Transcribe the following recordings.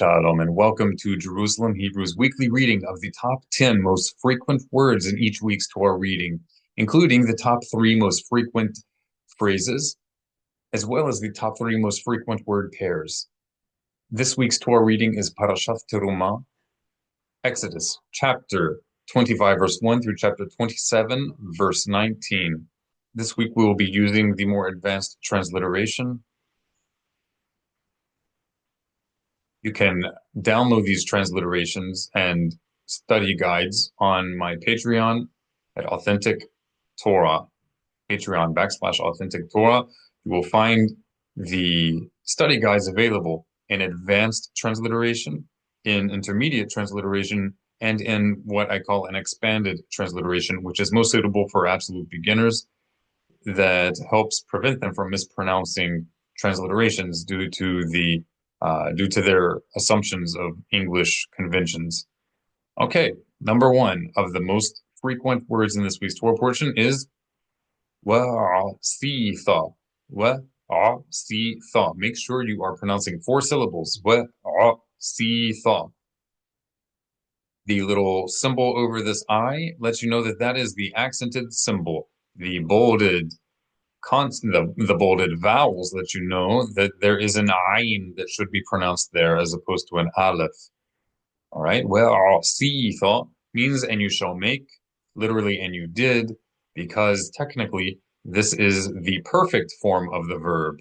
Shalom and welcome to Jerusalem Hebrew's weekly reading of the top 10 most frequent words in each week's Torah reading, including the top 3 most frequent phrases, as well as the top 3 most frequent word pairs. This week's Torah reading is Parashat TERUMAH, Exodus, chapter 25, verse 1 through chapter 27, verse 19. This week we will be using the more advanced transliteration. You can download these transliterations and study guides on my Patreon at Authentic Torah, Patreon/Authentic Torah. You will find the study guides available in advanced transliteration, in intermediate transliteration, and in what I call an expanded transliteration, which is most suitable for absolute beginners, that helps prevent them from mispronouncing transliterations due to their assumptions of English conventions. Okay, number 1 of the most frequent words in this week's Torah portion is wa'asitha. Wa'asitha. Make sure you are pronouncing 4 syllables. Wa'asitha. The little symbol over this I lets you know that that is the accented symbol. The bolded the bolded vowels let you know that there is an ayin that should be pronounced there as opposed to an aleph. All right. Well, sitha means and you shall make, literally and you did, because technically this is the perfect form of the verb.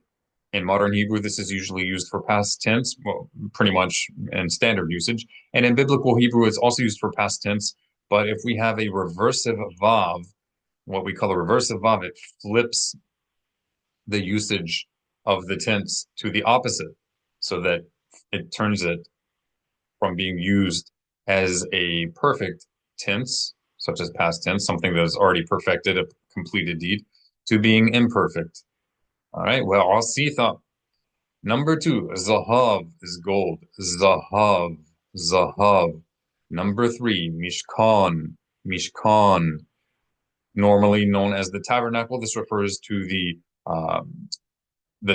In modern Hebrew, this is usually used for past tense, well, pretty much in standard usage. And in biblical Hebrew, it's also used for past tense. But if we have a reversive vav, what we call a reversive vav, it flips the usage of the tense to the opposite, so that it turns it from being used as a perfect tense, such as past tense, something that is already perfected, a completed deed, to being imperfect. All right, well, asitha. Number 2, zahav is gold. Zahav, zahav. Number 3, mishkan, mishkan, normally known as the tabernacle. This refers to the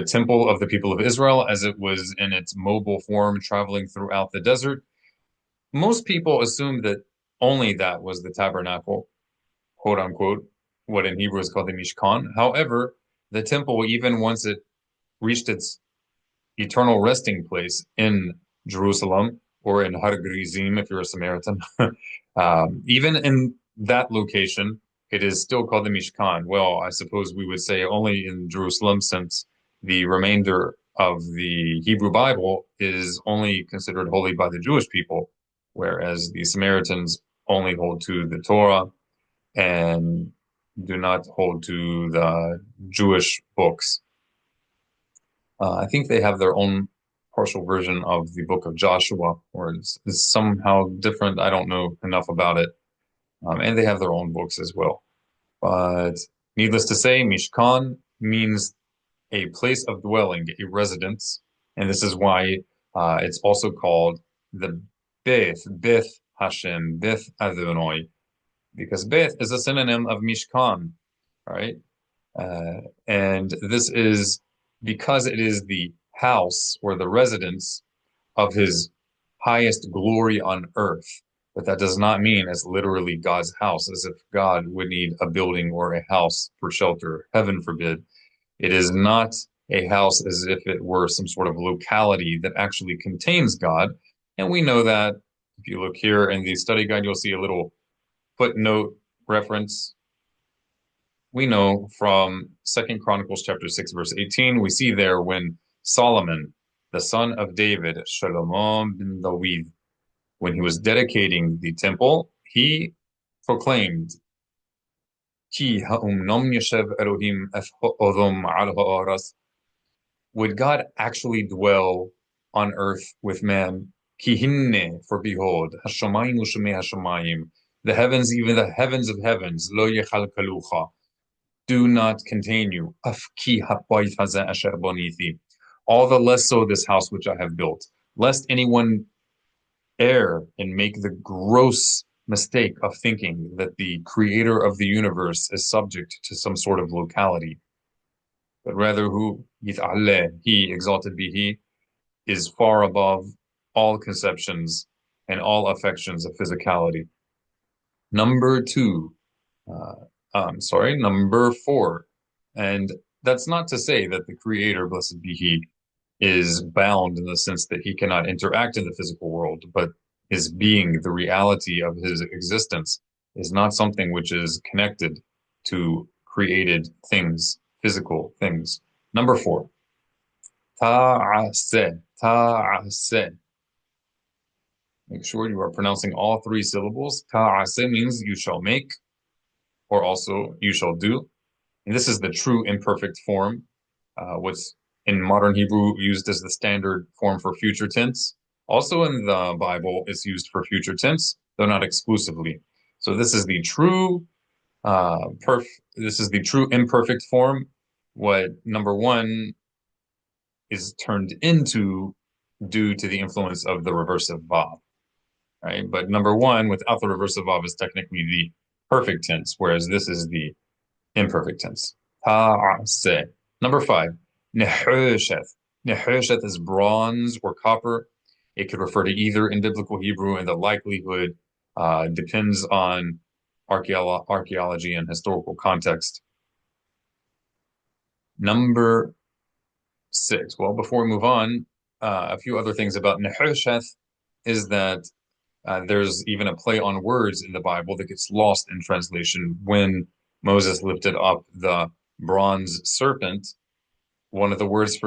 temple of the people of Israel as it was in its mobile form traveling throughout the desert. Most people assume that only that was the tabernacle, quote unquote, what in Hebrew is called the Mishkan. However, the temple, even once it reached its eternal resting place in Jerusalem or in Har Gerizim, if you're a Samaritan, even in that location, it is still called the Mishkan. Well, I suppose we would say only in Jerusalem, since the remainder of the Hebrew Bible is only considered holy by the Jewish people, whereas the Samaritans only hold to the Torah and do not hold to the Jewish books. I think they have their own partial version of the book of Joshua, or it's somehow different. I don't know enough about it. And they have their own books as well. But needless to say, Mishkan means a place of dwelling, a residence. And this is why it's also called the Beth Hashem, Beth Adonai, because Beth is a synonym of Mishkan, right? And this is because it is the house or the residence of his highest glory on earth. But that does not mean it's literally God's house, as if God would need a building or a house for shelter. Heaven forbid. It is not a house as if it were some sort of locality that actually contains God. And we know that if you look here in the study guide, you'll see a little footnote reference. We know from 2 Chronicles chapter 6, verse 18, we see there when Solomon, the son of David, Shalom bin David, when he was dedicating the temple, he proclaimed, Ki ha'umnom yashev Elohim odom al ha'aras. Would God actually dwell on earth with man? Ki hinne, for behold, hashamayim u'shemei hashamayim, the heavens, even the heavens of heavens, lo yechalkalucha, do not contain you. Afki habayit hazeh asher boniti, all the less so this house which I have built, lest anyone err and make the gross mistake of thinking that the creator of the universe is subject to some sort of locality, but rather who yit'aleh, he, exalted be he, is far above all conceptions and all affections of physicality. Number two, number four. And that's not to say that the Creator, blessed be He, is bound in the sense that he cannot interact in the physical world, but his being, the reality of his existence, is not something which is connected to created things, physical things. Number four, ta'ase, ta'ase. Make sure you are pronouncing all three syllables. Ta'ase means you shall make, or also you shall do. And this is the true imperfect form, what's in modern Hebrew used as the standard form for future tense. Also in the Bible, it's used for future tense, though not exclusively. So this is the true this is the true imperfect form. What number one is turned into due to the influence of the reversive vav, right? But number one without the reversive vav is technically the perfect tense, whereas this is the imperfect tense. Ta'ase. Number five, nehoshet. Nehoshet is bronze or copper. It could refer to either in biblical Hebrew, and the likelihood depends on archaeology and historical context. Number six. Well, before we move on, a few other things about nehoshet is that there's even a play on words in the Bible that gets lost in translation when Moses lifted up the bronze serpent. One of the words for